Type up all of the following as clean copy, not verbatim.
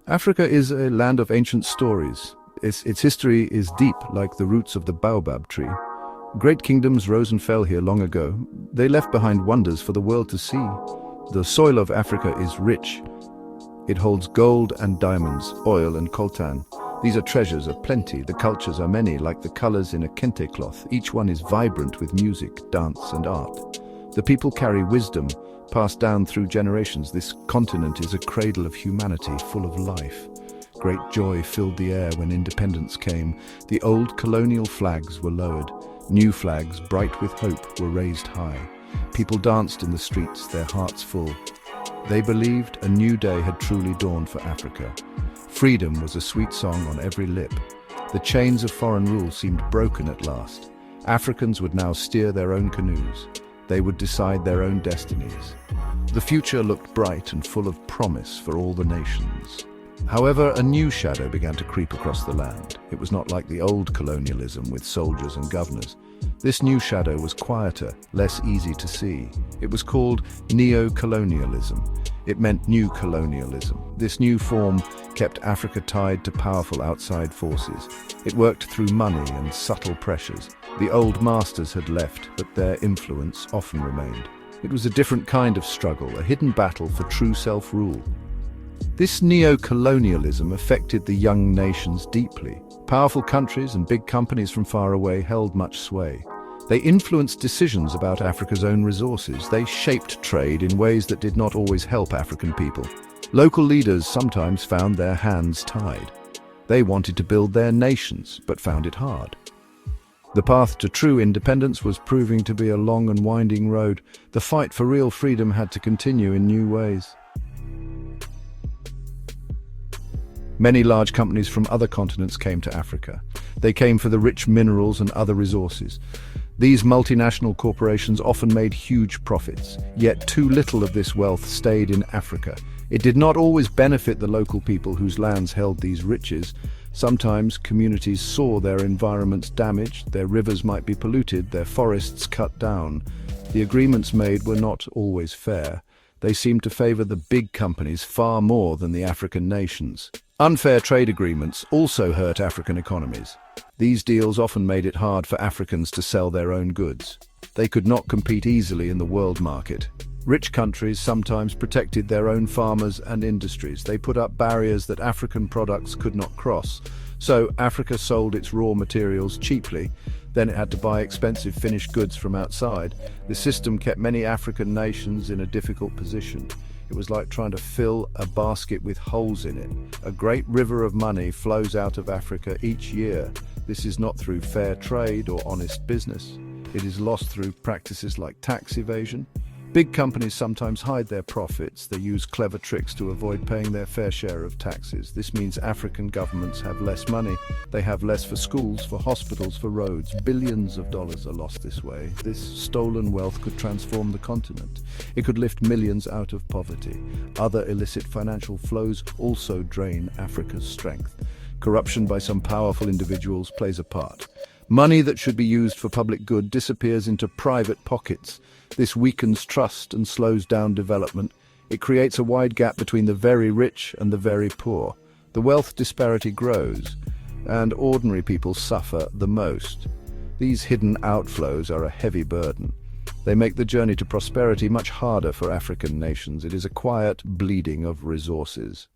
Africa is a land of ancient stories. Its history is deep, like the roots of the baobab tree. Great kingdoms rose and fell here long ago. They left behind wonders for the world to see. The soil of Africa is rich. It holds gold and diamonds, oil and coltan. These are treasures of plenty. The cultures are many, like the colors in a kente cloth. Each one is vibrant with music, dance, and art. The people carry wisdom, passed down through generations. This continent is a cradle of humanity, full of life. Great joy filled the air when independence came. The old colonial flags were lowered. New flags, bright with hope, were raised high. People danced in the streets, their hearts full. They believed a new day had truly dawned for Africa. Freedom was a sweet song on every lip. The chains of foreign rule seemed broken at last. Africans would now steer their own canoes. They would decide their own destinies. The future looked bright and full of promise for all the nations. However, a new shadow began to creep across the land. It was not like the old colonialism with soldiers and governors. This new shadow was quieter, less easy to see. It was called neo-colonialism. It meant new colonialism. This new form kept Africa tied to powerful outside forces. It worked through money and subtle pressures. The old masters had left, but their influence often remained. It was a different kind of struggle, a hidden battle for true self-rule. This neo-colonialism affected the young nations deeply. Powerful countries and big companies from far away held much sway. They influenced decisions about Africa's own resources. They shaped trade in ways that did not always help African people. Local leaders sometimes found their hands tied. They wanted to build their nations, but found it hard. The path to true independence was proving to be a long and winding road. The fight for real freedom had to continue in new ways. Many large companies from other continents came to Africa. They came for the rich minerals and other resources. These multinational corporations often made huge profits, yet too little of this wealth stayed in Africa. It did not always benefit the local people whose lands held these riches. Sometimes communities saw their environments damaged, their rivers might be polluted, their forests cut down. The agreements made were not always fair. They seemed to favor the big companies far more than the African nations. Unfair trade agreements also hurt African economies. These deals often made it hard for Africans to sell their own goods. They could not compete easily in the world market. Rich countries sometimes protected their own farmers and industries. They put up barriers that African products could not cross. So Africa sold its raw materials cheaply. Then it had to buy expensive finished goods from outside. The system kept many African nations in a difficult position. It was like trying to fill a basket with holes in it. A great river of money flows out of Africa each year. This is not through fair trade or honest business. It is lost through practices like tax evasion. Big companies sometimes hide their profits. They use clever tricks to avoid paying their fair share of taxes. This means African governments have less money. They have less for schools, for hospitals, for roads. Billions of dollars are lost this way. This stolen wealth could transform the continent. It could lift millions out of poverty. Other illicit financial flows also drain Africa's strength. Corruption by some powerful individuals plays a part. Money that should be used for public good disappears into private pockets. This weakens trust and slows down development. It creates a wide gap between the very rich and the very poor. The wealth disparity grows, and ordinary people suffer the most. These hidden outflows are a heavy burden. They make the journey to prosperity much harder for African nations. It is a quiet bleeding of resources.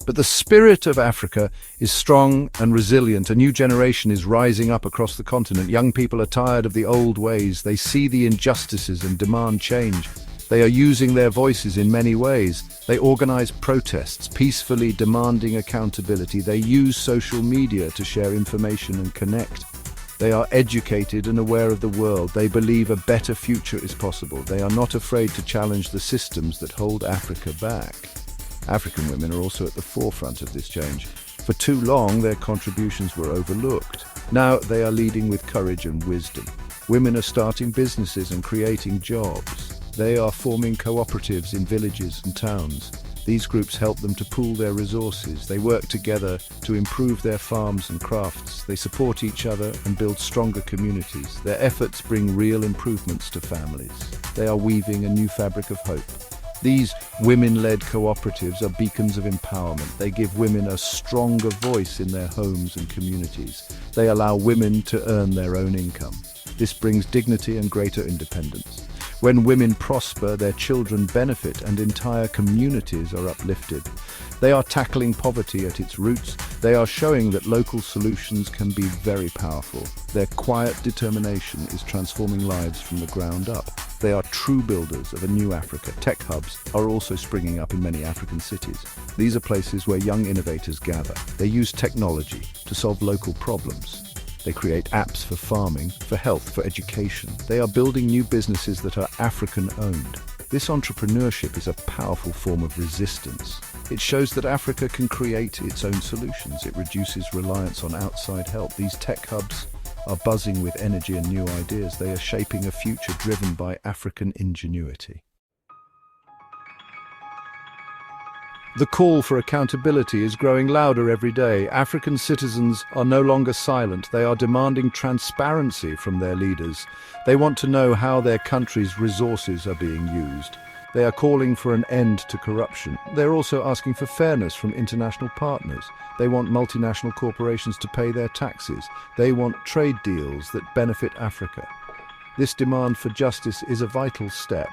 But the spirit of Africa is strong and resilient. A new generation is rising up across the continent. Young people are tired of the old ways. They see the injustices and demand change. They are using their voices in many ways. They organize protests, peacefully demanding accountability. They use social media to share information and connect. They are educated and aware of the world. They believe a better future is possible. They are not afraid to challenge the systems that hold Africa back. African women are also at the forefront of this change. For too long, their contributions were overlooked. Now they are leading with courage and wisdom. Women are starting businesses and creating jobs. They are forming cooperatives in villages and towns. These groups help them to pool their resources. They work together to improve their farms and crafts. They support each other and build stronger communities. Their efforts bring real improvements to families. They are weaving a new fabric of hope. These women-led cooperatives are beacons of empowerment. They give women a stronger voice in their homes and communities. They allow women to earn their own income. This brings dignity and greater independence. When women prosper, their children benefit and entire communities are uplifted. They are tackling poverty at its roots. They are showing that local solutions can be very powerful. Their quiet determination is transforming lives from the ground up. They are true builders of a new Africa. Tech hubs are also springing up in many African cities. These are places where young innovators gather. They use technology to solve local problems. They create apps for farming, for health, for education. They are building new businesses that are African-owned. This entrepreneurship is a powerful form of resistance. It shows that Africa can create its own solutions. It reduces reliance on outside help. These tech hubs are buzzing with energy and new ideas. They are shaping a future driven by African ingenuity. The call for accountability is growing louder every day. African citizens are no longer silent. They are demanding transparency from their leaders. They want to know how their country's resources are being used. They are calling for an end to corruption. They're also asking for fairness from international partners. They want multinational corporations to pay their taxes. They want trade deals that benefit Africa. This demand for justice is a vital step.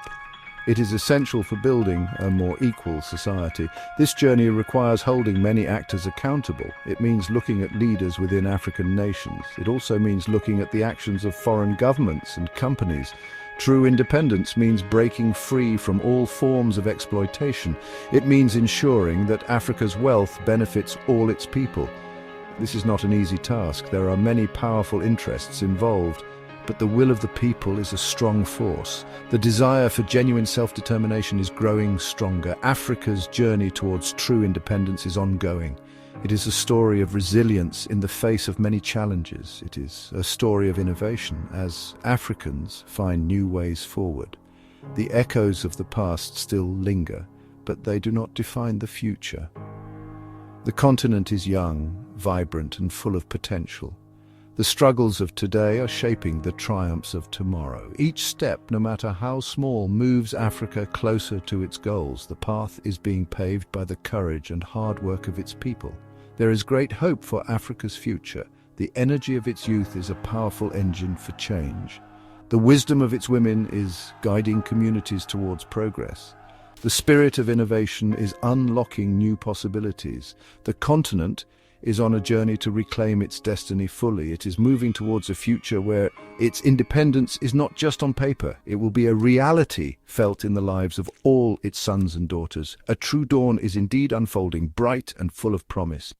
It is essential for building a more equal society. This journey requires holding many actors accountable. It means looking at leaders within African nations. It also means looking at the actions of foreign governments and companies. True independence means breaking free from all forms of exploitation. It means ensuring that Africa's wealth benefits all its people. This is not an easy task. There are many powerful interests involved. But the will of the people is a strong force. The desire for genuine self-determination is growing stronger. Africa's journey towards true independence is ongoing. It is a story of resilience in the face of many challenges. It is a story of innovation as Africans find new ways forward. The echoes of the past still linger, but they do not define the future. The continent is young, vibrant, and full of potential. The struggles of today are shaping the triumphs of tomorrow. Each step, no matter how small, moves Africa closer to its goals. The path is being paved by the courage and hard work of its people. There is great hope for Africa's future. The energy of its youth is a powerful engine for change. The wisdom of its women is guiding communities towards progress. The spirit of innovation is unlocking new possibilities. The continent is on a journey to reclaim its destiny fully. It is moving towards a future where its independence is not just on paper. It will be a reality felt in the lives of all its sons and daughters. A true dawn is indeed unfolding, bright and full of promise.